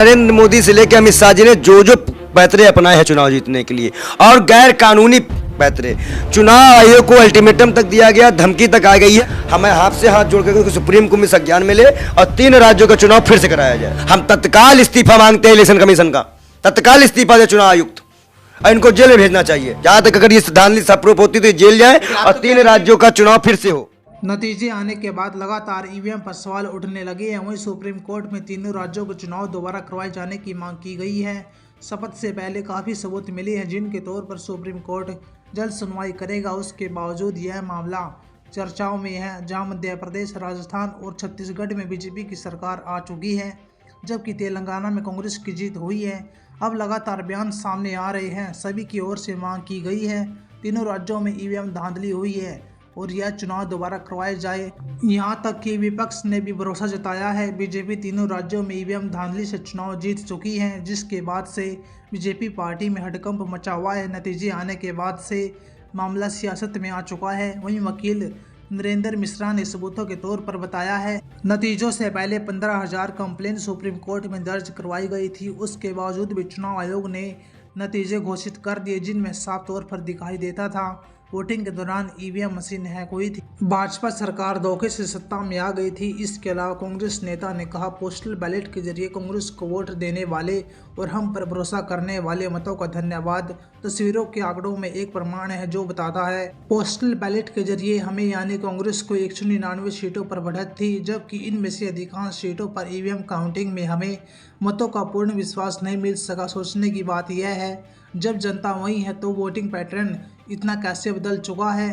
नरेंद्र मोदी से लेकर अमित शाह जी ने जो जो पैतरे अपनाए हैं चुनाव जीतने के लिए और गैर कानूनी पैतरे, चुनाव आयोग को अल्टीमेटम तक दिया गया, धमकी तक आ गई है। हमें हाथ से हाथ जोड़ कर सुप्रीम कोर्ट में संज्ञान मिले और 3 राज्यों का चुनाव फिर से कराया जाए। हम तत्काल इस्तीफा मांगते हैं इलेक्शन कमीशन का, तत्काल इस्तीफा दे चुनाव आयुक्त और इनको जेल में भेजना चाहिए। जहां तक अगर ये धांधली अप्रूव होती तो ये जेल जाए और 3 राज्यों का चुनाव फिर से हो। नतीजे आने के बाद लगातार ईवीएम पर सवाल उठने लगे हैं। वहीं सुप्रीम कोर्ट में तीनों राज्यों के चुनाव दोबारा करवाए जाने की मांग की गई है। शपथ से पहले काफ़ी सबूत मिले हैं जिनके तौर पर सुप्रीम कोर्ट जल्द सुनवाई करेगा। उसके बावजूद यह मामला चर्चाओं में है, जहां मध्य प्रदेश, राजस्थान और छत्तीसगढ़ में बीजेपी की सरकार आ चुकी है, जबकि तेलंगाना में कांग्रेस की जीत हुई है। अब लगातार बयान सामने आ रहे हैं। सभी की ओर से मांग की गई है तीनों राज्यों में ईवीएम धांधली हुई है और यह चुनाव दोबारा करवाए जाए। यहां तक कि विपक्ष ने भी भरोसा जताया है। बीजेपी तीनों राज्यों में ईवीएम धांधली से चुनाव जीत चुकी है, जिसके बाद से बीजेपी पार्टी में हड़कंप मचा हुआ है। नतीजे आने के बाद से मामला सियासत में आ चुका है। वहीं वकील नरेंद्र मिश्रा ने सबूतों के तौर पर बताया है, नतीजों से पहले 15,000 कंप्लेंट सुप्रीम कोर्ट में दर्ज करवाई गई थी। उसके बावजूद भी चुनाव आयोग ने नतीजे घोषित कर दिए, जिनमें साफ तौर पर दिखाई देता था वोटिंग के दौरान ईवीएम मशीन हैक हुई थी। भाजपा सरकार धोखे से सत्ता में आ गई थी। इसके अलावा कांग्रेस नेता ने कहा, पोस्टल बैलेट के जरिए कांग्रेस को वोट देने वाले और हम पर भरोसा करने वाले मतों का धन्यवाद। तस्वीरों के आंकड़ों में एक प्रमाण है जो बताता है पोस्टल बैलेट के जरिए हमें यानी कांग्रेस को 199 सीटों पर बढ़त थी, जबकि इनमें से अधिकांश सीटों पर ईवीएम काउंटिंग में हमें मतों का पूर्ण विश्वास नहीं मिल सका। सोचने की बात यह है, जब जनता वही है तो वोटिंग पैटर्न इतना कैसे बदल चुका है।